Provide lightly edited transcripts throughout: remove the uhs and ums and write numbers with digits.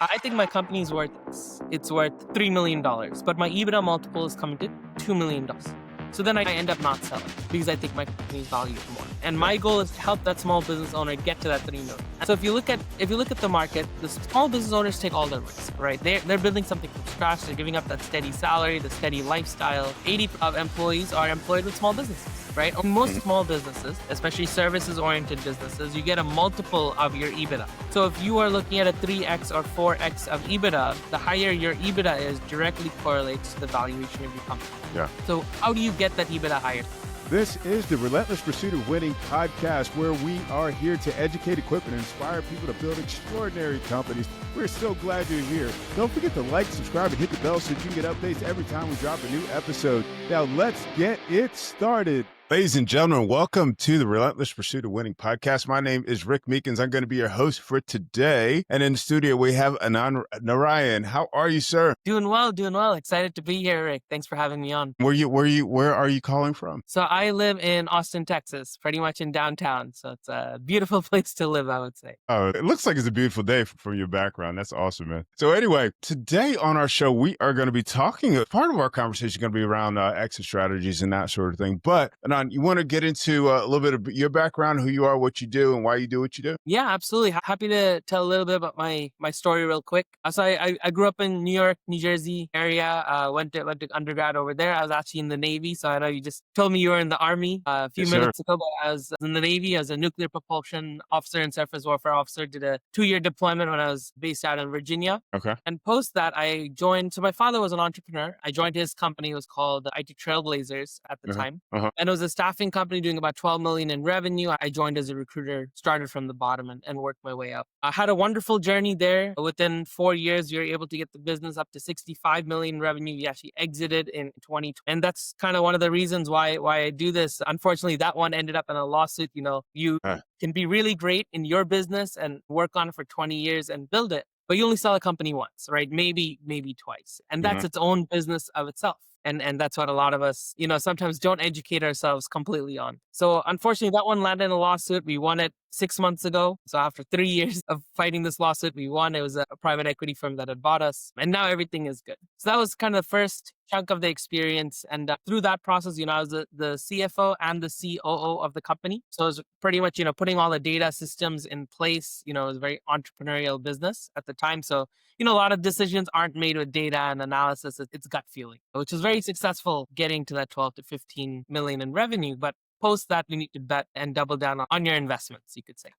I think my company is worth it's worth $3 million, but my EBITDA multiple is coming to $2 million. So then I end up not selling because I think my company is valued more. And Yeah. my goal is to help that small business owner get to that 3 million. So if you look at the market, the small business owners take all the risk, right? They're building something from scratch. They're giving up that steady salary, the steady lifestyle. 80% of employees are employed with small businesses, right? On most Mhm. small businesses, especially services-oriented businesses, you get a multiple of your EBITDA. So if you are looking at a 3x or 4x of EBITDA, the higher your EBITDA is directly correlates to the valuation of your company. Yeah. So how do you get that EBITDA higher? This is the Relentless Pursuit of Winning podcast, where we are here to educate, equip, and inspire people to build extraordinary companies. We're so glad you're here. Don't forget to like, subscribe, and hit the bell so you can get updates every time we drop a new episode. Now, let's get it started. Ladies and gentlemen, welcome to the Relentless Pursuit of Winning podcast. My name is Rick Meekins. I'm going to be your host for today. And in the studio, we have Anand Narayan. How are you, sir? Doing well. Excited to be here, Rick. Thanks for having me on. Where are you calling from? So I live in Austin, Texas, pretty much in downtown. So it's a beautiful place to live, I would say. Oh, it looks like it's a beautiful day from your background. That's awesome, man. So anyway, today on our show, we are going to be talking, part of our conversation is going to be around exit strategies and that sort of thing. But Anand, you want to get into a little bit of your background, who you are, what you do, and why you do what you do? Yeah, absolutely. Happy to tell a little bit about my story real quick. So I grew up in New York, New Jersey area. Went to undergrad over there. I was actually in the Navy. So I know you just told me you were in the Army a few Yes, sir. minutes ago, but I was in the Navy as a nuclear propulsion officer and surface warfare officer. Did a 2-year deployment when I was based out in Virginia. Okay. And post that, I joined. So my father was an entrepreneur. I joined his company. It was called the IT Trailblazers at the time. And it was a staffing company doing about 12 million in revenue. I joined as a recruiter, started from the bottom and worked my way up. I had a wonderful journey there. Within 4 years, you're able to get the business up to 65 million revenue. We actually exited in 2020. And that's kind of one of the reasons why I do this. Unfortunately, that one ended up in a lawsuit. You know, you can be really great in your business and work on it for 20 years and build it, but you only sell a company once, right? Maybe twice. And that's its own business of itself. And that's what a lot of us, sometimes don't educate ourselves completely on. So unfortunately, that one landed in a lawsuit. We won it 6 months ago. So after 3 years of fighting this lawsuit, we won. It was a private equity firm that had bought us. And now everything is good. So that was kind of the first chunk of the experience. And through that process, I was the CFO and the COO of the company. So it was pretty much, putting all the data systems in place. It was a very entrepreneurial business at the time. So a lot of decisions aren't made with data and analysis. It's gut feeling, which is very successful getting to that 12 to 15 million in revenue. But post that, you need to bet and double down on your investments, you could say.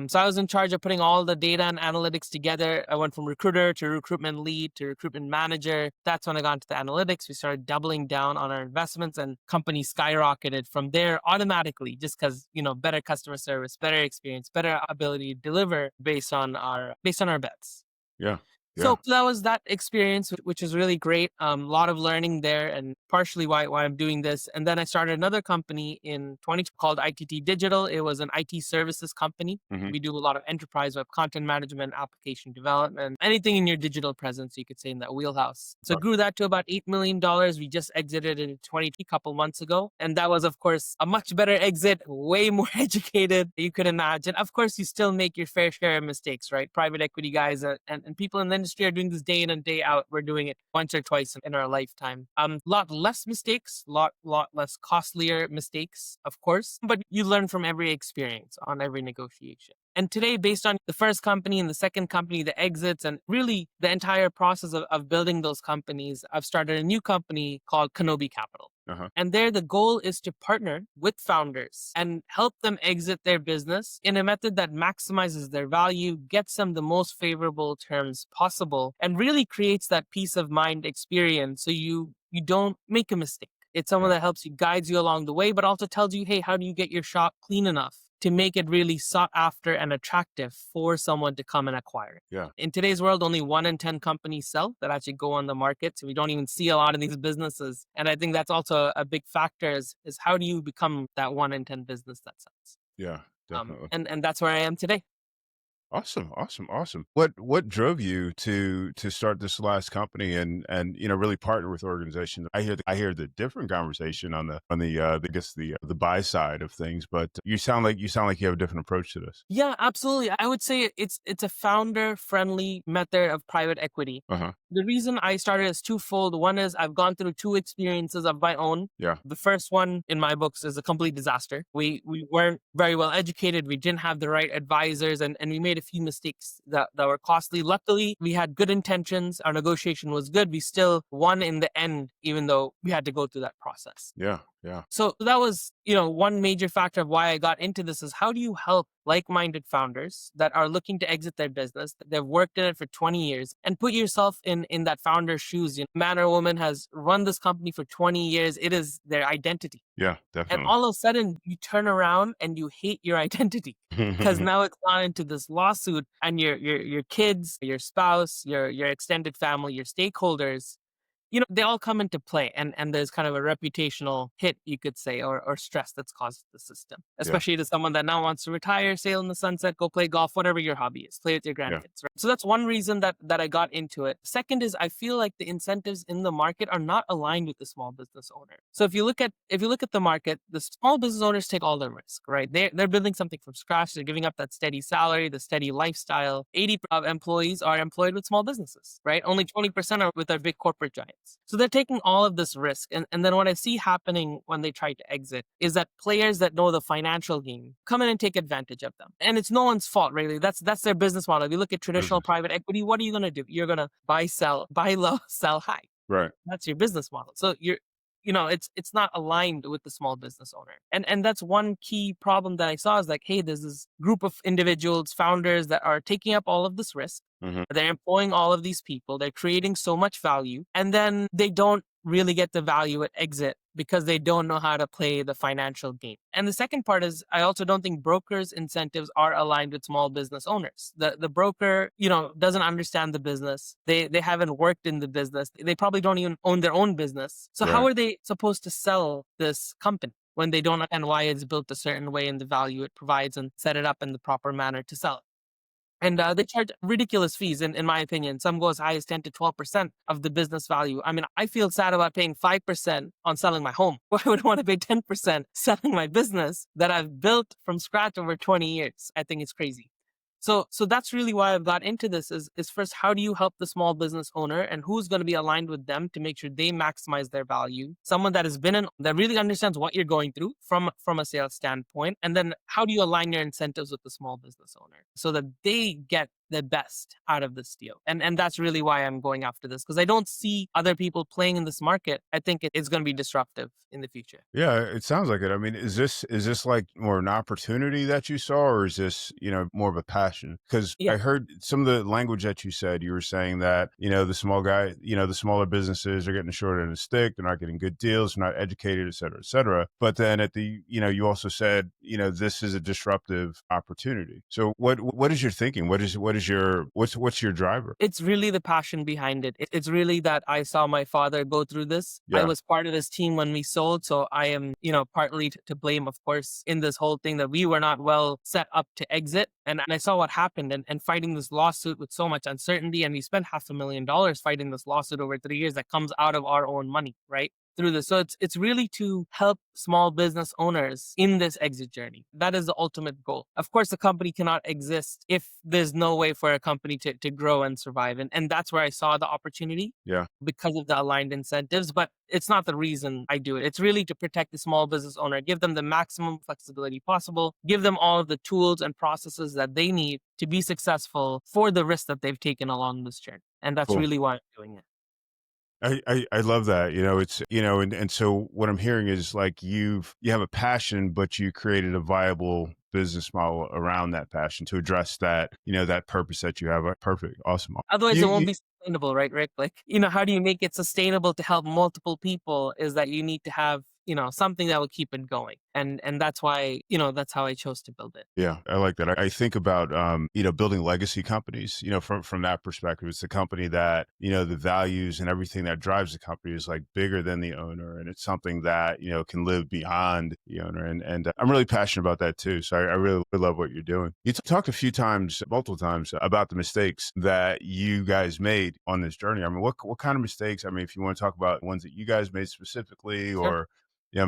So I was in charge of putting all the data and analytics together. I went from recruiter to recruitment lead to recruitment manager. That's when I got into the analytics. We started doubling down on our investments and company skyrocketed from there automatically just because, better customer service, better experience, better ability to deliver based on our bets. Yeah. So that was that experience, which is really great. A lot of learning there and partially why I'm doing this. And then I started another company in 20 called ITT Digital. It was an IT services company. We do a lot of enterprise web content management, application development, anything in your digital presence, you could say in that wheelhouse. So grew that to about $8 million. We just exited in 20 a couple months ago. And that was, of course, a much better exit, way more educated, you could imagine. Of course, you still make your fair share of mistakes, right? Private equity guys and people in the industry are doing this day in and day out. We're doing it once or twice in our lifetime. Lot less mistakes, lot less costlier mistakes, of course, but you learn from every experience on every negotiation. And today, based on the first company and the second company, the exits, and really the entire process of building those companies, I've started a new company called Kenobi Capital. And there, the goal is to partner with founders and help them exit their business in a method that maximizes their value, gets them the most favorable terms possible, and really creates that peace of mind experience so you don't make a mistake. It's someone that helps you, guides you along the way, but also tells you, hey, how do you get your shop clean enough to make it really sought after and attractive for someone to come and acquire it? Yeah. In today's world, only 1 in 10 companies sell that actually go on the market. So we don't even see a lot of these businesses. And I think that's also a big factor is how do you become that 1 in 10 business that sells? Yeah, definitely. And that's where I am today. Awesome, awesome, awesome. What drove you to start this last company and really partner with organizations? I hear the different conversation on the I guess the buy side of things, but you sound like you have a different approach to this. Yeah, absolutely. I would say it's a founder friendly method of private equity. Uh huh. The reason I started is twofold. One is I've gone through two experiences of my own. Yeah. The first one in my books is a complete disaster. We weren't very well educated. We didn't have the right advisors, and we made a few mistakes that were costly. Luckily, we had good intentions. Our negotiation was good. We still won in the end, even though we had to go through that process. Yeah. Yeah. So that was, one major factor of why I got into this is how do you help like-minded founders that are looking to exit their business? They've worked in it for 20 years and put yourself in that founder's shoes. Man or woman has run this company for 20 years. It is their identity. Yeah. And Definitely. all of a sudden you turn around and you hate your identity because now it's gone into this lawsuit and your kids, your spouse, your extended family, your stakeholders, they all come into play and there's kind of a reputational hit, you could say, or stress that's caused the system, Yeah. especially to someone that now wants to retire, sail in the sunset, go play golf, whatever your hobby is, play with your Yeah. grandkids. Right? So that's one reason that I got into it. Second is I feel like the incentives in the market are not aligned with the small business owner. So if you look at the market, the small business owners take all the risk, right? They're building something from scratch. They're giving up that steady salary, the steady lifestyle. 80% of employees are employed with small businesses, right? Only 20% are with our big corporate giants. So they're taking all of this risk. And then what I see happening when they try to exit is that players that know the financial game come in and take advantage of them. And it's no one's fault, really. That's their business model. If you look at traditional Business. private equity, what are you going to do? You're going to buy low, sell high. Right. That's your business model. So it's not aligned with the small business owner. And that's one key problem that I saw is like, hey, there's this group of individuals, founders that are taking up all of this risk. Hmm. They're employing all of these people. They're creating so much value. And then they don't really get the value at exit because they don't know how to play the financial game. And the second part is I also don't think brokers' incentives are aligned with small business owners. The broker, doesn't understand the business. They haven't worked in the business. They probably don't even own their own business. So how Right. are they supposed to sell this company when they don't understand why it's built a certain way and the value it provides and set it up in the proper manner to sell it? And they charge ridiculous fees, in my opinion. Some go as high as 10 to 12% of the business value. I mean, I feel sad about paying 5% on selling my home. Why would I want to pay 10% selling my business that I've built from scratch over 20 years? I think it's crazy. So that's really why I've got into this is first, how do you help the small business owner and who's going to be aligned with them to make sure they maximize their value? Someone that has that really understands what you're going through from a sales standpoint. And then how do you align your incentives with the small business owner so that they get the best out of this deal? And that's really why I'm going after this because I don't see other people playing in this market. I think it's going to be disruptive in the future. Yeah, it sounds like it. I mean, is this like more an opportunity that you saw, or is this more of a passion? Because Yeah. I heard some of the language that you said. You were saying that the small guy, the smaller businesses are getting the short end of the stick. They're not getting good deals. They're not educated, et cetera, et cetera. But then you also said this is a disruptive opportunity. So what is your thinking? What's your driver? It's really the passion behind it. It's really that I saw my father go through this. I Yeah. was part of his team when we sold. So I am, partly to blame, of course, in this whole thing that we were not well set up to exit. And I saw what happened and fighting this lawsuit with so much uncertainty. And we spent $500,000 fighting this lawsuit over 3 years that comes out of our own money, right? Through this. So it's really to help small business owners in this exit journey. That is the ultimate goal. Of course, the company cannot exist if there's no way for a company to grow and survive. And that's where I saw the opportunity Yeah. because of the aligned incentives. But it's not the reason I do it. It's really to protect the small business owner, give them the maximum flexibility possible, give them all of the tools and processes that they need to be successful for the risk that they've taken along this journey. And that's Cool. really why I'm doing it. I love that. It's and so what I'm hearing is like you have a passion, but you created a viable business model around that passion to address that purpose that you have. Perfect. Awesome. Otherwise, You, it won't you be sustainable, right, Rick? Like, how do you make it sustainable to help multiple people is that you need to have something that will keep it going. And that's why, that's how I chose to build it. Yeah, I like that. I think about, building legacy companies, from that perspective. It's a company that, the values and everything that drives the company is like bigger than the owner. And it's something that, can live beyond the owner. And I'm really passionate about that too. So I really love what you're doing. You talked a few times, multiple times about the mistakes that you guys made on this journey. I mean, what kind of mistakes? I mean, if you want to talk about ones that you guys made specifically Sure. or,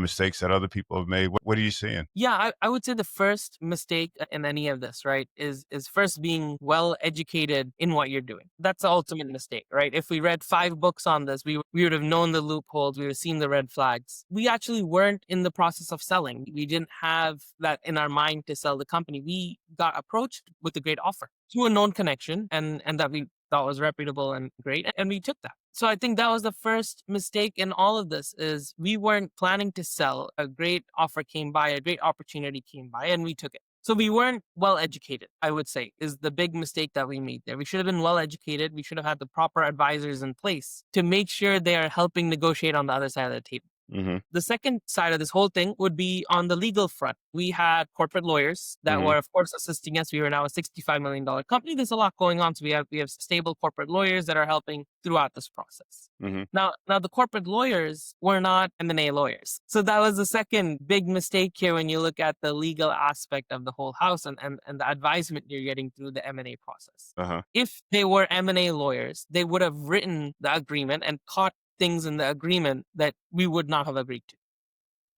mistakes that other people have made, what are you seeing? Yeah, I would say the first mistake in any of this, right, is first being well educated in what you're doing. That's the ultimate mistake, right? If we read 5 books on this, we would have known the loopholes, we would have seen the red flags. We actually weren't in the process of selling. We didn't have that in our mind to sell the company. We got approached with a great offer through a known connection, and that we thought was reputable and great, and we took that. So I think that was the first mistake in all of this is we weren't planning to sell. A great offer came by, a great opportunity came by, and we took it. So we weren't well educated, I would say, is the big mistake that we made there. We should have been well educated. We should have had the proper advisors in place to make sure they are helping negotiate on the other side of the table. Mm-hmm. The second side of this whole thing would be on the legal front. We had corporate lawyers that Mm-hmm. were, of course, assisting us. We were now a $65 million company. There's a lot going on. So we have stable corporate lawyers that are helping throughout this process. Mm-hmm. Now the corporate lawyers were not M&A lawyers. So that was the second big mistake here when you look at the legal aspect of the whole house and the advisement you're getting through the M&A process. Uh-huh. If they were M&A lawyers, they would have written the agreement and caught things in the agreement that we would not have agreed to,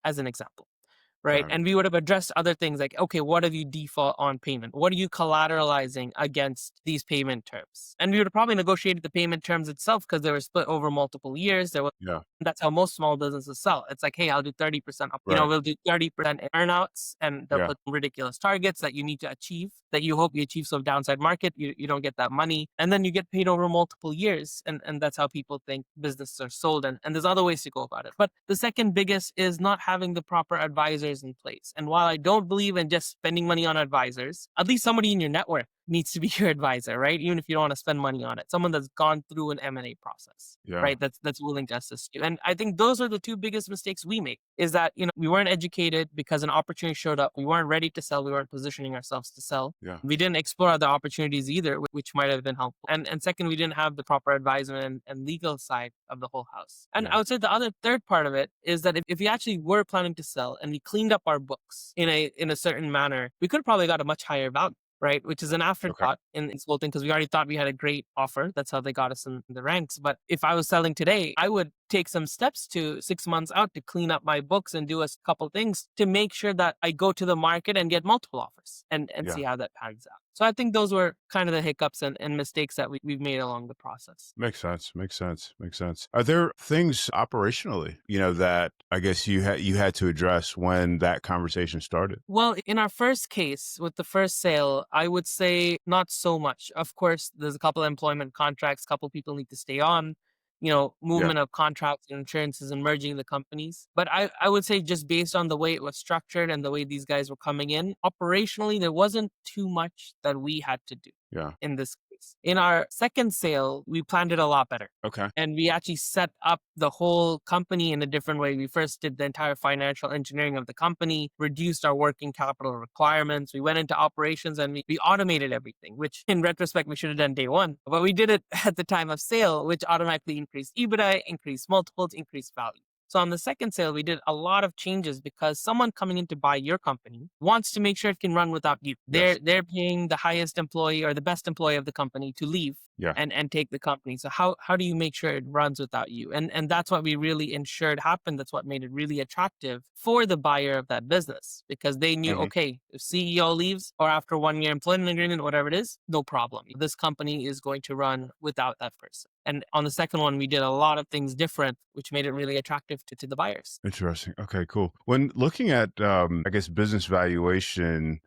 as an example, right? Got it. And we would have addressed other things like, okay, what have you default on payment? What are you collateralizing against these payment terms? And we would have probably negotiated the payment terms itself because they were split over multiple years. Yeah. That's how most small businesses sell. It's like, hey, I'll do 30% up. Right. We'll do 30% earnouts, and they'll Yeah. put ridiculous targets that you need to achieve, that you hope you achieve. So downside market, you don't get that money. And then you get paid over multiple years. And that's how people think businesses are sold. And there's other ways to go about it. But the second biggest is not having the proper advisors in place. And while I don't believe in just spending money on advisors, at least somebody in your network needs to be your advisor, right? Even if you don't want to spend money on it, someone that's gone through an M&A process, Yeah. right? That's willing to assist you. And I think those are the two biggest mistakes we make is that, we weren't educated because an opportunity showed up. We weren't ready to sell. We weren't positioning ourselves to sell. Yeah. We didn't explore other opportunities either, which might have been helpful. And second, we didn't have the proper advisement and legal side of the whole house. And Yeah. I would say the third part of it is that if we actually were planning to sell and we cleaned up our books in a certain manner, we could have probably got a much higher value, right? Which is an afterthought in this whole thing because we already thought we had a great offer. That's how they got us in the ranks. But if I was selling today, I would take some steps to 6 months out to clean up my books and do a couple things to make sure that I go to the market and get multiple offers and Yeah. see how that pans out. So I think those were kind of the hiccups and mistakes that we've made along the process. Makes sense. Makes sense. Makes sense. Are there things operationally, that I guess you had to address when that conversation started? Well, in our first case with the first sale, I would say not so much. Of course, there's a couple of employment contracts, couple people need to stay on, movement of contracts and insurances and merging the companies. But I would say just based on the way it was structured and the way these guys were coming in, operationally, there wasn't too much that we had to do Yeah. in this case. In our second sale, we planned it a lot better. Okay. And we actually set up the whole company in a different way. We first did the entire financial engineering of the company, reduced our working capital requirements. We went into operations and we automated everything, which in retrospect, we should have done day one. But we did it at the time of sale, which automatically increased EBITDA, increased multiples, increased value. So on the second sale, we did a lot of changes because someone coming in to buy your company wants to make sure it can run without you. Yes. They're paying the highest employee or the best employee of the company to leave Yeah. and take the company. So how do you make sure it runs without you? And that's what we really ensured happened. That's what made it really attractive for the buyer of that business because they knew, Mhm. okay, if CEO leaves or after 1 year employment agreement, whatever it is, no problem. This company is going to run without that person. And on the second one, we did a lot of things different, which made it really attractive to the buyers. Interesting. Okay, cool. When looking at, I guess, business valuation,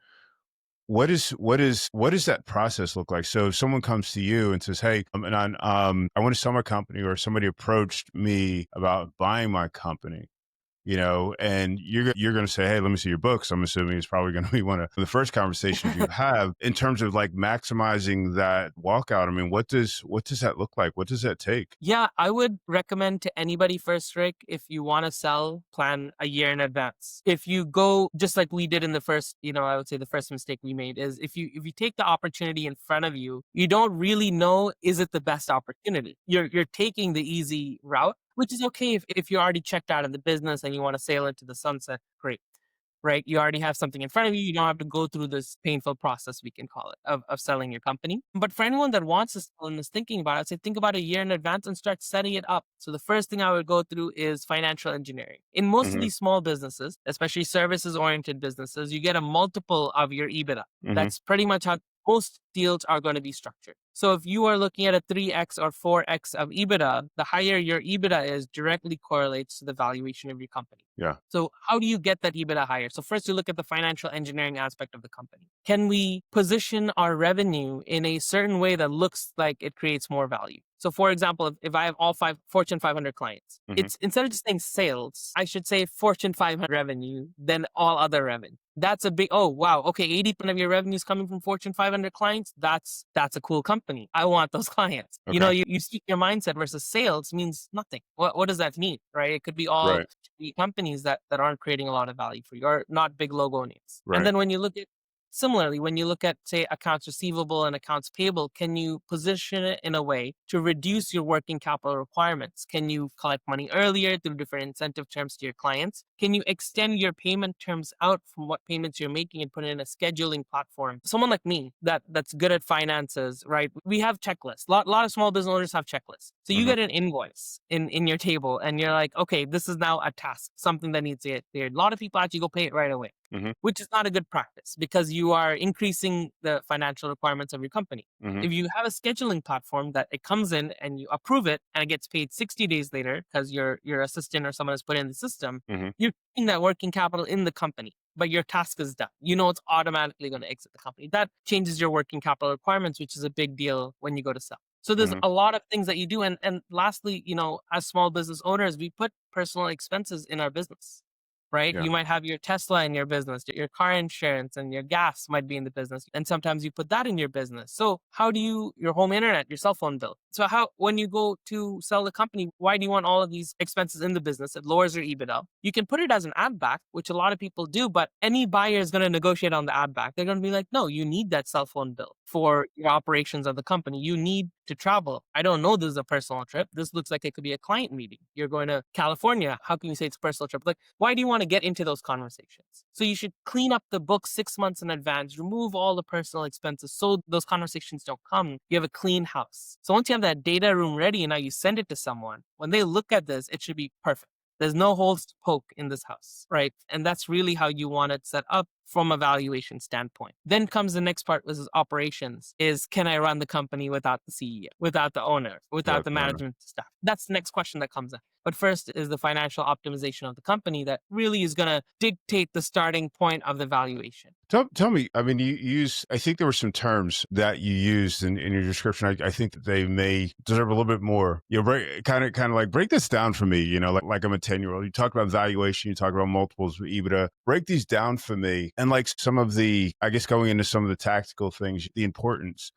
what does that process look like? So if someone comes to you and says, "Hey, I want to sell my company," or somebody approached me about buying my company. and you're going to say, hey, let me see your books. I'm assuming it's probably going to be one of the first conversations you have in terms of like maximizing that walkout. I mean, what does that look like? What does that take? Yeah, I would recommend to anybody first, Rick, if you want to sell, plan a year in advance. If you go just like we did in the first, I would say the first mistake we made is if you take the opportunity in front of you, you don't really know, is it the best opportunity? You're taking the easy route, which is okay if you're already checked out of the business and you want to sail into the sunset. Great, right? You already have something in front of you. You don't have to go through this painful process, we can call it, of selling your company. But for anyone that wants to sell and is thinking about it, I'd say think about a year in advance and start setting it up. So the first thing I would go through is financial engineering. In most of these small businesses, especially services oriented businesses, you get a multiple of your EBITDA. That's pretty much how most deals are going to be structured. So if you are looking at a 3x or 4x of EBITDA, the higher your EBITDA is directly correlates to the valuation of your company. Yeah. So how do you get that EBITDA higher? So first you look at the financial engineering aspect of the company. Can we position our revenue in a certain way that looks like it creates more value? So for example, if I have all 5 Fortune 500 clients, it's instead of just saying sales, I should say Fortune 500 revenue, then all other revenue. That's a big, oh, wow. Okay. 80% of your revenue is coming from Fortune 500 clients. That's a cool company. I want those clients. Okay. You speak your mindset versus sales means nothing. What does that mean? Right. It could be all Right. companies that aren't creating a lot of value for you or not big logo names. Right. And then when you look at, say, accounts receivable and accounts payable, can you position it in a way to reduce your working capital requirements? Can you collect money earlier through different incentive terms to your clients? Can you extend your payment terms out from what payments you're making and put it in a scheduling platform? Someone like me that's good at finances, right? We have checklists. A lot of small business owners have checklists. So you get an invoice in your table and you're like, okay, this is now a task, something that needs to get cleared. A lot of people actually go pay it right away. Which is not a good practice because you are increasing the financial requirements of your company. If you have a scheduling platform that it comes in and you approve it and it gets paid 60 days later because your assistant or someone has put it in the system, you're putting that working capital in the company, but your task is done. It's automatically going to exit the company. That changes your working capital requirements, which is a big deal when you go to sell. So there's a lot of things that you do. And lastly, as small business owners, we put personal expenses in our business. Right? Yeah. You might have your Tesla in your business, your car insurance and your gas might be in the business. And sometimes you put that in your business. So how do your home internet, your cell phone bill? So when you go to sell the company, why do you want all of these expenses in the business? It lowers your EBITDA. You can put it as an add back, which a lot of people do, but any buyer is going to negotiate on the add back. They're going to be like, no, you need that cell phone bill for your operations of the company. You need to travel. I don't know this is a personal trip. This looks like it could be a client meeting. You're going to California. How can you say it's a personal trip? Like, why do you want to get into those conversations? So you should clean up the book 6 months in advance, remove all the personal expenses so those conversations don't come. You have a clean house. So once you have that data room ready and now you send it to someone, when they look at this, it should be perfect. There's no holes to poke in this house, right? And that's really how you want it set up from a valuation standpoint. Then comes the next part, which is operations, is can I run the company without the CEO, without the owner, without the management staff? That's the next question that comes in. But first is the financial optimization of the company that really is going to dictate the starting point of the valuation. Tell me, I mean, I think there were some terms that you used in your description. I think that they may deserve a little bit more. Kind of like break this down for me, like I'm a 10-year-old. You talk about valuation, you talk about multiples of EBITDA. Break these down for me. And like some of the, I guess going into some of the tactical things, the importance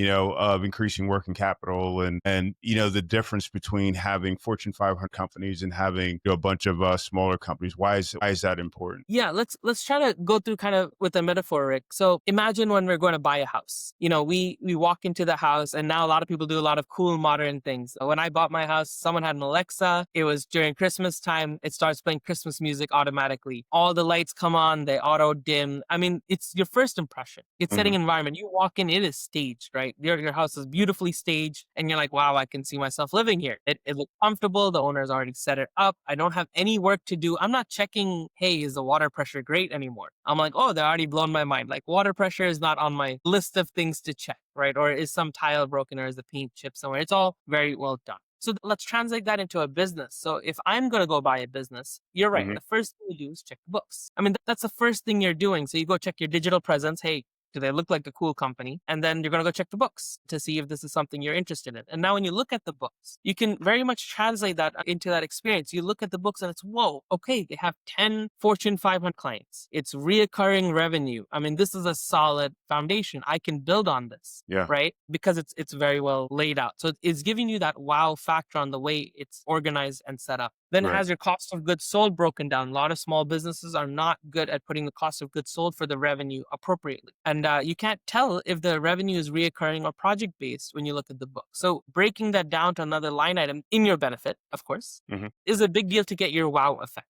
of increasing working capital and the difference between having Fortune 500 companies and having a bunch of smaller companies. Why is that important? Yeah, let's try to go through kind of with a metaphor, Rick. So imagine when we're going to buy a house. We walk into the house and now a lot of people do a lot of cool modern things. When I bought my house, someone had an Alexa. It was during Christmas time. It starts playing Christmas music automatically. All the lights come on, they auto dim. I mean, it's your first impression. It's setting environment. You walk in, it is staged, right? Your house is beautifully staged and you're like, wow, I can see myself living here. It looks comfortable. The owner's already set it up. I don't have any work to do. I'm not checking, hey, is the water pressure great anymore? I'm like, oh, they're already blown my mind. Like water pressure is not on my list of things to check, right? Or is some tile broken or is the paint chipped somewhere? It's all very well done. So let's translate that into a business. So if I'm going to go buy a business, you're right. The first thing you do is check the books. I mean, that's the first thing you're doing. So you go check your digital presence. Hey, Do they look like a cool company? And then you're going to go check the books to see if this is something you're interested in. And now when you look at the books, you can very much translate that into that experience. You look at the books and it's, whoa, okay, they have 10 Fortune 500 clients. It's reoccurring revenue. I mean, this is a solid foundation. I can build on this. Yeah. Right? Because it's very well laid out. So it's giving you that wow factor on the way it's organized and set up. Then it Right. has your cost of goods sold broken down. A lot of small businesses are not good at putting the cost of goods sold for the revenue appropriately. And you can't tell if the revenue is reoccurring or project based when you look at the book. So breaking that down to another line item in your benefit, of course, is a big deal to get your wow effect.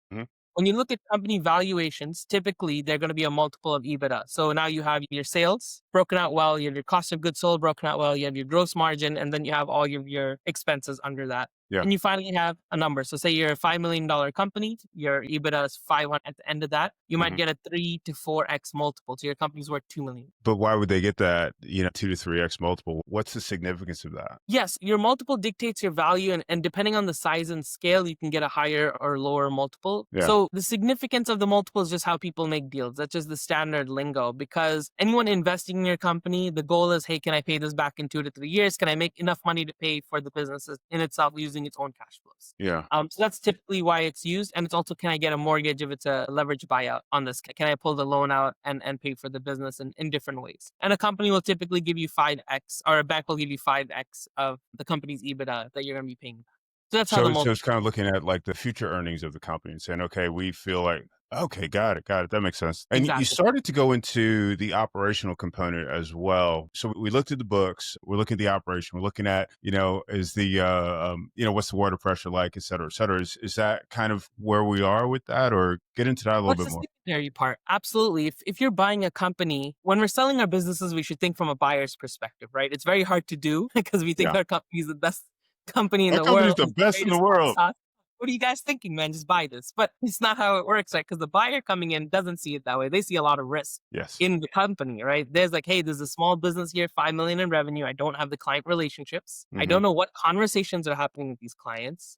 When you look at company valuations, typically they're going to be a multiple of EBITDA. So now you have your sales broken out well, you have your cost of goods sold broken out well, you have your gross margin, and then you have all your expenses under that. Yeah. And you finally have a number. So say you're a $5 million company, your EBITDA is 500 at the end of that. You might get a 3 to 4x multiple. So your company's worth 2 million. But why would they get that, 2 to 3x multiple? What's the significance of that? Yes, your multiple dictates your value. And depending on the size and scale, you can get a higher or lower multiple. Yeah. So the significance of the multiple is just how people make deals. That's just the standard lingo, because anyone investing in your company, the goal is, hey, can I pay this back in 2 to 3 years? Can I make enough money to pay for the business in itself using its own cash flows? Yeah. So that's typically why it's used. And it's also, can I get a mortgage if it's a leverage buyout on this? Can I pull the loan out and pay for the business in different ways? And a company will typically give you 5x, or a bank will give you 5x of the company's EBITDA that you're going to be paying. So that's how the So it's kind of looking at like the future earnings of the company and saying, okay, we feel like, okay, got it. That makes sense. And Exactly. you started to go into the operational component as well. So we looked at the books, we're looking at the operation, we're looking at, is the, what's the water pressure like, et cetera, et cetera. Is that kind of where we are with that, or get into that a little bit more? Secondary part? Absolutely. If you're buying a company, when we're selling our businesses, we should think from a buyer's perspective, right? It's very hard to do because we think our company is the best company in the world. Our company's the best in the world. What are you guys thinking, man? Just buy this. But it's not how it works, right? Because the buyer coming in doesn't see it that way. They see a lot of risk in the company, right? There's like, hey, there's a small business here, 5 million in revenue. I don't have the client relationships. I don't know what conversations are happening with these clients.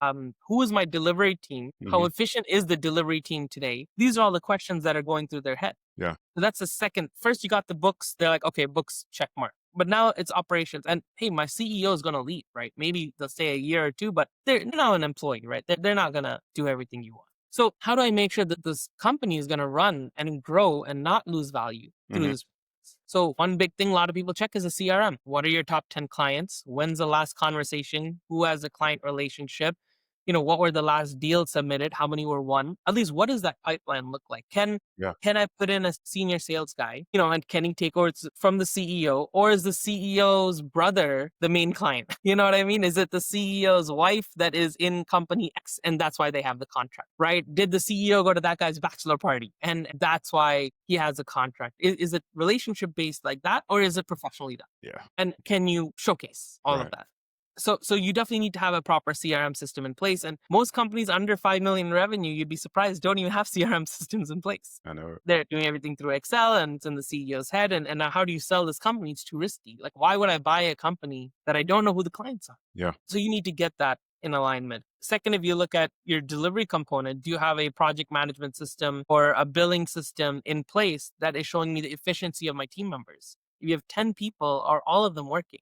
Who is my delivery team? How efficient is the delivery team today? These are all the questions that are going through their head. Yeah. So that's the second. First, you got the books. They're like, okay, books, check mark. But now it's operations. And hey, my CEO is going to leave, right? Maybe they'll stay a year or two, but they're not an employee, right? They're not going to do everything you want. So how do I make sure that this company is going to run and grow and not lose value through this? So one big thing a lot of people check is a CRM. What are your top 10 clients? When's the last conversation? Who has a client relationship? What were the last deals submitted? How many were won? At least what does that pipeline look like? Can I put in a senior sales guy, and can he take over from the CEO, or is the CEO's brother the main client? You know what I mean? Is it the CEO's wife that is in company X and that's why they have the contract, right? Did the CEO go to that guy's bachelor party and that's why he has a contract? Is it relationship based like that, or is it professionally done? Yeah. And can you showcase all of that? So you definitely need to have a proper CRM system in place. And most companies under 5 million in revenue, you'd be surprised, don't even have CRM systems in place. I know. They're doing everything through Excel and it's in the CEO's head. And now how do you sell this company? It's too risky. Like, why would I buy a company that I don't know who the clients are? Yeah. So you need to get that in alignment. Second, if you look at your delivery component, do you have a project management system or a billing system in place that is showing me the efficiency of my team members? If you have 10 people, are all of them working?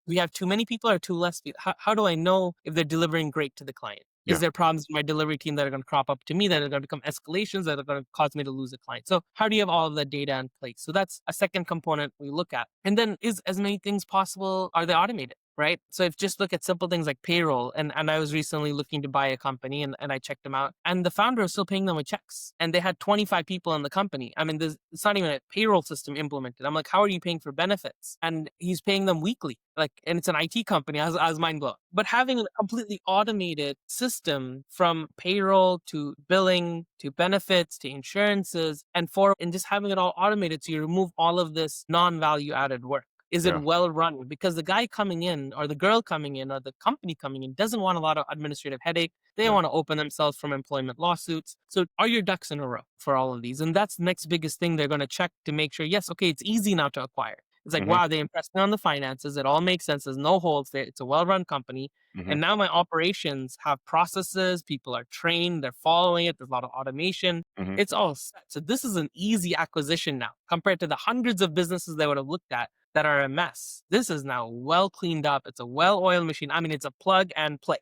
We have too many people or too less people? How do I know if they're delivering great to the client? Is there problems with my delivery team that are going to crop up to me that are going to become escalations that are going to cause me to lose a client? So how do you have all of that data in place? So that's a second component we look at. And then is as many things possible, are they automated? Right? So if just look at simple things like payroll, and I was recently looking to buy a company and I checked them out, and the founder was still paying them with checks, and they had 25 people in the company. I mean, it's not even a payroll system implemented. I'm like, how are you paying for benefits? And he's paying them weekly, and it's an IT company. I was mind blown. But having a completely automated system from payroll to billing to benefits to insurances and just having it all automated, so you remove all of this non-value added work. Is it well run? Because the guy coming in or the girl coming in or the company coming in doesn't want a lot of administrative headache. They don't want to open themselves from employment lawsuits. So are your ducks in a row for all of these? And that's the next biggest thing they're going to check to make sure, yes, okay, it's easy now to acquire. It's like, wow, they impressed me on the finances. It all makes sense. There's no holes there. It's a well-run company. And now my operations have processes. People are trained. They're following it. There's a lot of automation. It's all set. So this is an easy acquisition now compared to the hundreds of businesses they would have looked at that are a mess. This is now well cleaned up. It's a well-oiled machine. I mean, it's a plug and play.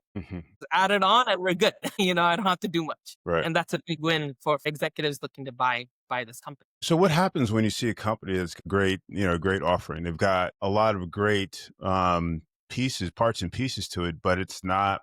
Add it on and we're good. I don't have to do much. Right. And that's a big win for executives looking to buy this company. So what happens when you see a company that's great, great offering? They've got a lot of great parts and pieces to it, but it's not,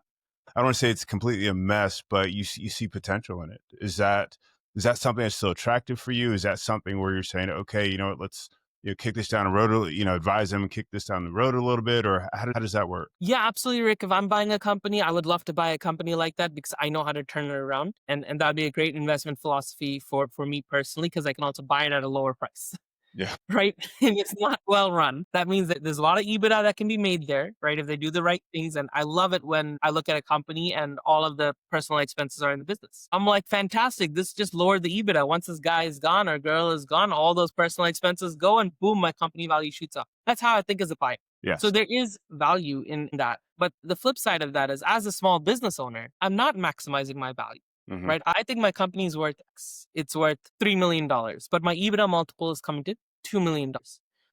I don't want to say it's completely a mess, but you see potential in it. Is that something that's still attractive for you? Is that something where you're saying, okay, you know what, let's kick this down the road, advise them and kick this down the road a little bit, or how does that work? Yeah, absolutely, Rick. If I'm buying a company, I would love to buy a company like that because I know how to turn it around. And that'd be a great investment philosophy for me personally, because I can also buy it at a lower price. Yeah. Right. And it's not well run. That means that there's a lot of EBITDA that can be made there, right? If they do the right things. And I love it when I look at a company and all of the personal expenses are in the business. I'm like, fantastic. This just lowered the EBITDA. Once this guy is gone or girl is gone, all those personal expenses go and boom, my company value shoots up. That's how I think as a buyer. Yes. So there is value in that. But the flip side of that is, as a small business owner, I'm not maximizing my value. Right? I think my company is worth X. It's worth $3 million, but my EBITDA multiple is coming to $2 million.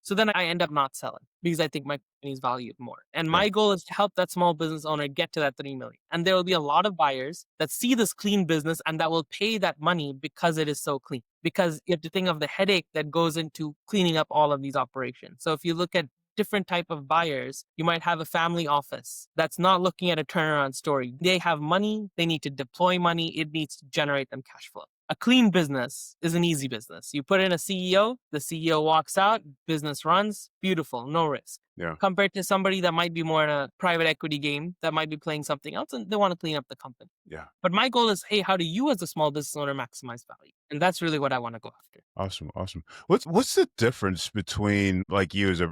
So then I end up not selling because I think my company is valued more. And my goal is to help that small business owner get to that 3 million. And there will be a lot of buyers that see this clean business and that will pay that money because it is so clean. Because you have to think of the headache that goes into cleaning up all of these operations. So if you look at different type of buyers, you might have a family office that's not looking at a turnaround story. They have money, they need to deploy money, it needs to generate them cash flow. A clean business is an easy business. You put in a CEO, the CEO walks out, business runs, beautiful, no risk. Yeah. Compared to somebody that might be more in a private equity game, that might be playing something else and they want to clean up the company. Yeah. But my goal is, hey, how do you as a small business owner maximize value? And that's really what I want to go after. Awesome. What's the difference between, like, you as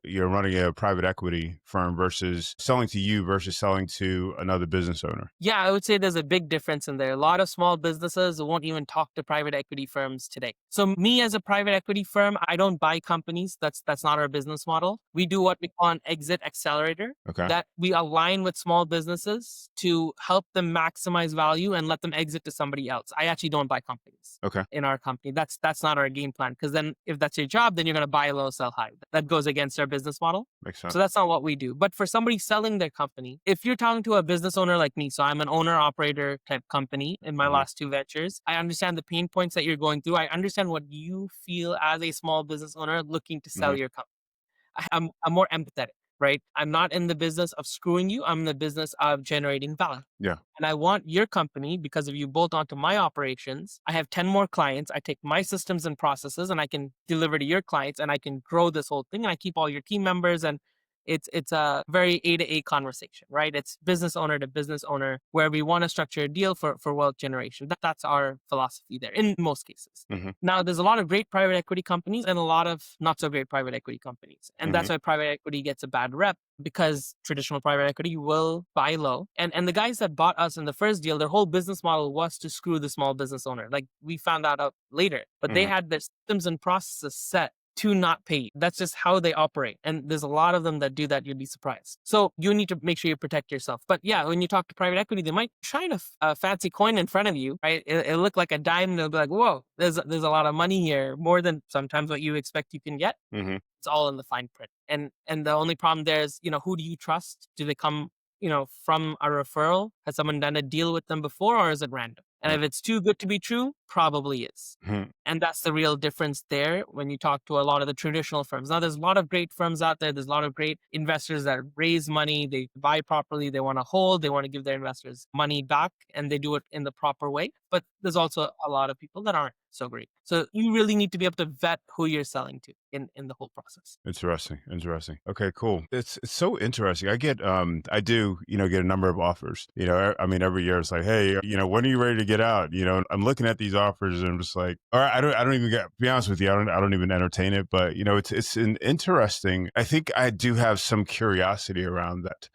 you're running a private equity firm versus selling to you versus selling to another business owner? Yeah, I would say there's a big difference in there. A lot of small businesses won't even talk to private equity firms today. So me as a private equity firm, I don't buy companies. That's not our business model. We do what we call an exit accelerator. Okay. That we align with small businesses to help them maximize value and let them exit to somebody else. I actually don't buy companies. Okay. In our company. That's not our game plan, because then if that's your job, then you're going to buy low, sell high. That goes against our business model. Makes sense. So that's not what we do. But for somebody selling their company, if you're talking to a business owner like me, so I'm an owner operator type company in my last two ventures, I understand the pain points that you're going through. I understand what you feel as a small business owner looking to sell your company. I'm more empathetic, right? I'm not in the business of screwing you. I'm in the business of generating value. Yeah. And I want your company, because if you bolt onto my operations, I have 10 more clients. I take my systems and processes and I can deliver to your clients and I can grow this whole thing and I keep all your team members, and it's a very A to A conversation, right? It's business owner to business owner where we want to structure a deal for wealth generation. That's our philosophy there in most cases. Now, there's a lot of great private equity companies and a lot of not so great private equity companies. And that's why private equity gets a bad rep, because traditional private equity will buy low. And the guys that bought us in the first deal, their whole business model was to screw the small business owner. Like, we found that out later, but they had their systems and processes set to not pay you. That's just how they operate. And there's a lot of them that do that. You'd be surprised. So you need to make sure you protect yourself. But yeah, when you talk to private equity, they might shine a fancy coin in front of you, right? It'll look like a dime and they'll be like, whoa, there's a lot of money here, more than sometimes what you expect you can get. It's all in the fine print. And the only problem there is, who do you trust? Do they come, from a referral? Has someone done a deal with them before, or is it random? And if it's too good to be true, probably is. And that's the real difference there when you talk to a lot of the traditional firms. Now, there's a lot of great firms out there. There's a lot of great investors that raise money. They buy properly. They want to hold. They want to give their investors money back, and they do it in the proper way. But there's also a lot of people that aren't so great. So you really need to be able to vet who you're selling to in the whole process. Interesting. Okay, cool. It's so interesting. I do get a number of offers. I mean, every year it's like, hey, when are you ready to get out? I'm looking at these offers and I'm just like, all right, I don't even to be honest with you, I don't even entertain it. But it's an interesting. I think I do have some curiosity around that.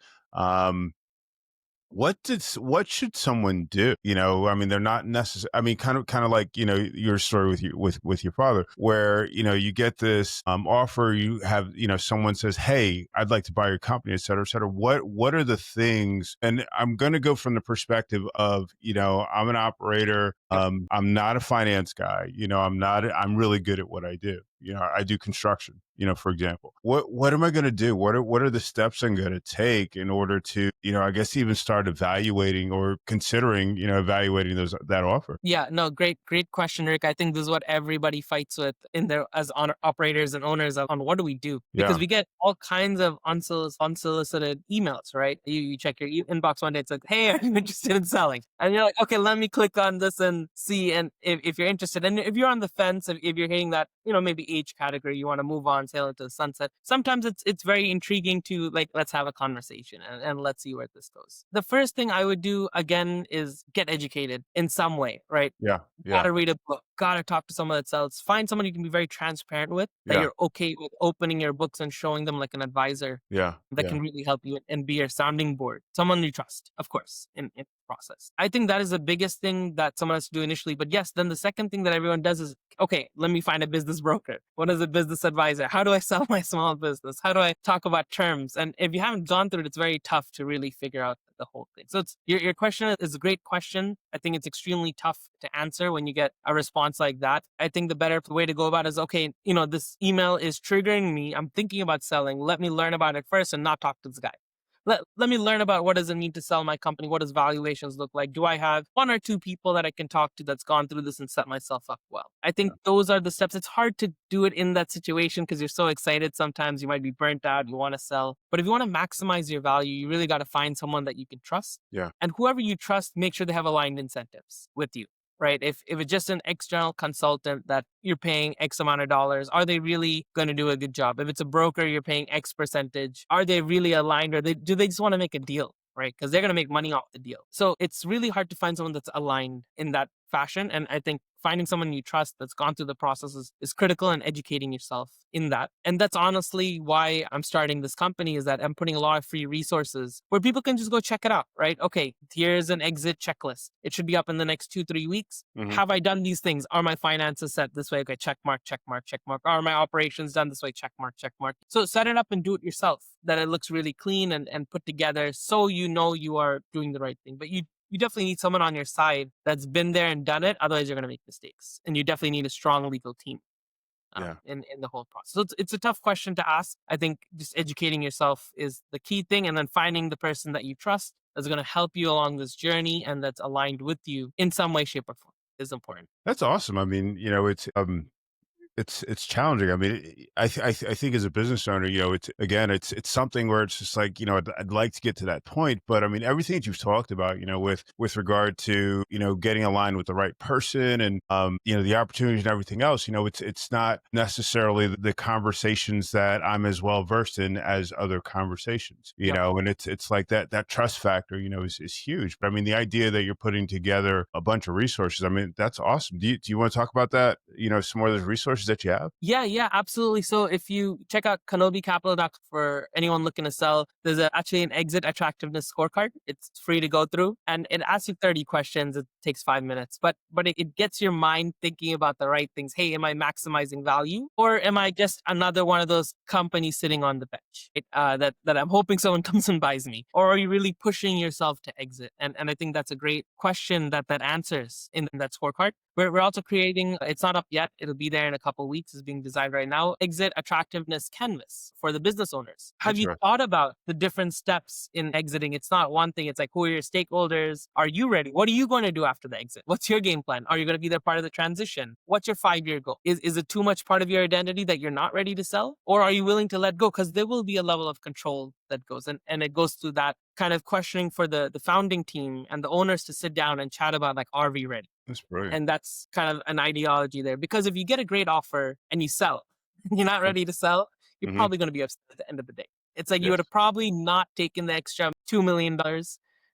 What should someone do? I mean, they're not necessarily. I mean, kind of like your story with your father, where you get this offer. You have someone says, "Hey, I'd like to buy your company," et cetera, et cetera. What are the things? And I'm going to go from the perspective of I'm an operator. I'm not a finance guy. I'm not. I'm really good at what I do. I do construction, for example. What am I going to do? What are the steps I'm going to take in order to, I guess even start evaluating or considering, evaluating that offer? Yeah, no, great question, Rick. I think this is what everybody fights with in their as operators and owners on what do we do? Because Yeah. we get all kinds of unsolicited emails, right? You check your inbox one day, it's like, hey, are you interested in selling? And you're like, okay, let me click on this and see. And if you're interested, and if you're on the fence, if you're hitting that, maybe age category, you want to move on, sail into the sunset. Sometimes it's very intriguing to like, let's have a conversation and let's see where this goes. The first thing I would do again is get educated in some way, right? Yeah. Yeah. Gotta read a book, gotta talk to someone that sells, find someone you can be very transparent with, that Yeah. you're okay with opening your books and showing them like an advisor Yeah. that Yeah. can really help you and be your sounding board. Someone you trust, of course, in the process. I think that is the biggest thing that someone has to do initially. But yes, then the second thing that everyone does is, okay, let me find a business broker. What is a business advisor? How do I sell my small business? How do I talk about terms? And if you haven't gone through it, it's very tough to really figure out the whole thing. So it's your question is a great question. I think it's extremely tough to answer when you get a response like that. I think the better way to go about it is, okay, this email is triggering me. I'm thinking about selling. Let me learn about it first and not talk to this guy. Let me learn about what does it mean to sell my company? What does valuations look like? Do I have one or two people that I can talk to that's gone through this and set myself up well? I think those are the steps. It's hard to do it in that situation because you're so excited. Sometimes you might be burnt out. You want to sell. But if you want to maximize your value, you really got to find someone that you can trust. Yeah. And whoever you trust, make sure they have aligned incentives with you. Right? If it's just an external consultant that you're paying X amount of dollars, are they really going to do a good job? If it's a broker, you're paying X percentage. Are they really aligned, or do they just want to make a deal? Right? Because they're going to make money off the deal. So it's really hard to find someone that's aligned in that fashion. And I think finding someone you trust that's gone through the process is critical, and educating yourself in that. And that's honestly why I'm starting this company, is that I'm putting a lot of free resources where people can just go check it out, right? Okay, here's an exit checklist. It should be up in the next 2-3 weeks. Mhm. Have I done these things? Are my finances set this way? Okay, check mark, check mark, check mark. Are my operations done this way? Check mark, check mark. So set it up and do it yourself, that it looks really clean and put together, so you are doing the right thing. But you definitely need someone on your side that's been there and done it. Otherwise, you're going to make mistakes. And you definitely need a strong legal team Yeah. in the whole process. So it's a tough question to ask. I think just educating yourself is the key thing. And then finding the person that you trust that's going to help you along this journey and that's aligned with you in some way, shape, or form is important. That's awesome. I mean, it's challenging. I mean, I think as a business owner, it's something where it's just like, I'd like to get to that point, but I mean, everything that you've talked about, with regard to, getting aligned with the right person and, the opportunities and everything else, it's not necessarily the conversations that I'm as well versed in as other conversations, and it's like that trust factor, is huge. But I mean, the idea that you're putting together a bunch of resources, I mean, that's awesome. Do you want to talk about that? Some more of those resources that you have? Yeah, absolutely. So if you check out Kenobi Capital for anyone looking to sell, there's actually an exit attractiveness scorecard. It's free to go through, and it asks you 30 questions. It takes 5 minutes, but it gets your mind thinking about the right things. Hey, am I maximizing value, or am I just another one of those companies sitting on the bench that I'm hoping someone comes and buys me, or are you really pushing yourself to exit? And I think that's a great question that answers in that scorecard. We're also creating, it's not up yet, it'll be there in a couple of weeks, it's being designed right now, exit attractiveness canvas for the business owners. Have you thought about the different steps in exiting? It's not one thing, it's like, who are your stakeholders? Are you ready? What are you going to do after the exit? What's your game plan? Are you going to be there part of the transition? What's your 5-year goal? Is it too much part of your identity that you're not ready to sell? Or are you willing to let go? Because there will be a level of control that goes, and it goes through that kind of questioning for the founding team and the owners to sit down and chat about, like, are we ready? That's brilliant. And that's kind of an ideology there. Because if you get a great offer and you sell, you're not ready to sell, you're probably going to be upset at the end of the day. It's like you would have probably not taken the extra $2 million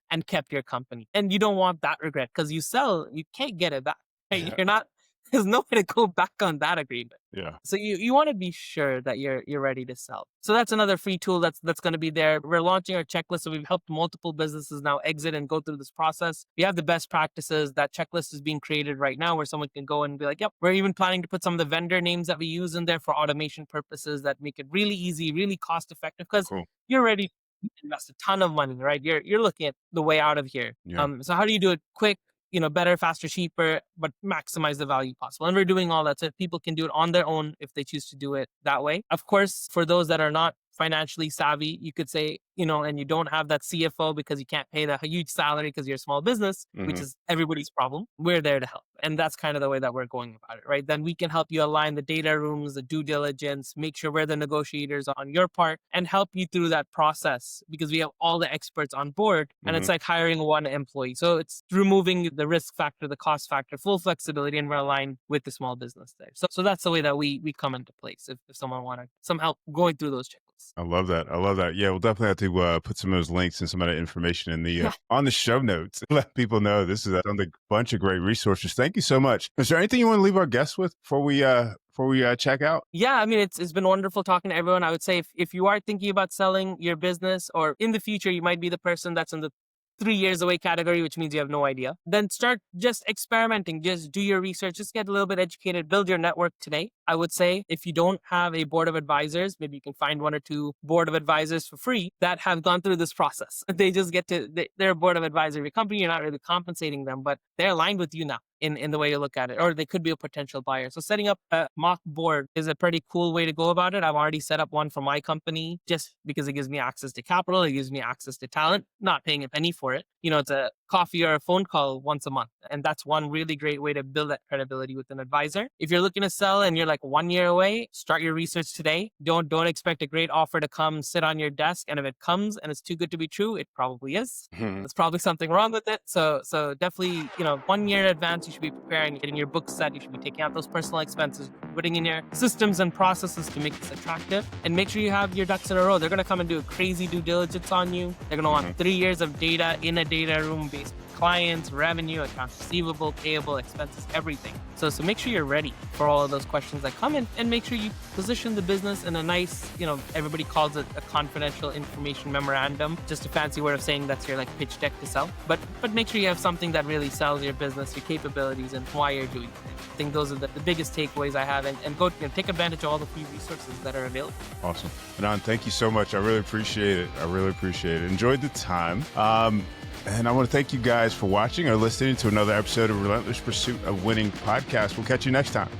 and kept your company. And you don't want that regret, because you sell, you can't get it back. Right? Yeah. You're not There's no way to go back on that agreement. Yeah. So you want to be sure that you're ready to sell. So that's another free tool that's going to be there. We're launching our checklist. So we've helped multiple businesses now exit and go through this process. We have the best practices. That checklist is being created right now where someone can go and be like, yep, we're even planning to put some of the vendor names that we use in there for automation purposes that make it really easy, really cost effective, because you're ready to invest a ton of money, right? You're looking at the way out of here. Yeah. So how do you do it quick? Better, faster, cheaper, but maximize the value possible. And we're doing all that so people can do it on their own if they choose to do it that way. Of course, for those that are not financially savvy, you could say, and you don't have that CFO because you can't pay that huge salary because you're a small business, which is everybody's problem. We're there to help. And that's kind of the way that we're going about it, right? Then we can help you align the data rooms, the due diligence, make sure we're the negotiators on your part and help you through that process because we have all the experts on board and it's like hiring one employee. So it's removing the risk factor, the cost factor, full flexibility, and we're aligned with the small business there. So that's the way that we come into place if someone wanted some help going through those checklists. I love that. Yeah, we'll definitely have to put some of those links and some of that information in the on the show notes. Let people know this is a bunch of great resources. Thank you so much. Is there anything you want to leave our guests with before we check out? Yeah, I mean, it's been wonderful talking to everyone. I would say if you are thinking about selling your business or in the future, you might be the person that's in the 3 years away category, which means you have no idea. Then start just experimenting. Just do your research. Just get a little bit educated. Build your network today. I would say if you don't have a board of advisors, maybe you can find 1 or 2 board of advisors for free that have gone through this process. They just they're a board of advisor of your company. You're not really compensating them, but they're aligned with you now in the way you look at it, or they could be a potential buyer. So setting up a mock board is a pretty cool way to go about it. I've already set up one for my company just because it gives me access to capital. It gives me access to talent, not paying a penny for it. It's a coffee or a phone call once a month. And that's one really great way to build that credibility with an advisor. If you're looking to sell and you're like 1 year away, start your research today. Don't expect a great offer to come sit on your desk. And if it comes and it's too good to be true, it probably is. There's probably something wrong with it. So definitely, 1 year in advance, you should be preparing, getting your books set. You should be taking out those personal expenses, putting in your systems and processes to make this attractive, and make sure you have your ducks in a row. They're going to come and do a crazy due diligence on you. They're going to want 3 years of data in a data room based on clients, revenue, accounts receivable, payable, expenses, everything. So make sure you're ready for all of those questions that come in, and make sure you position the business in a nice, everybody calls it a confidential information memorandum, just a fancy word of saying that's your pitch deck to sell. But make sure you have something that really sells your business, your capabilities, and why you're doing it. I think those are the biggest takeaways I have, and go take advantage of all the free resources that are available. Awesome. Anand, thank you so much. I really appreciate it. Enjoyed the time. And I want to thank you guys for watching or listening to another episode of Relentless Pursuit of Winning podcast. We'll catch you next time.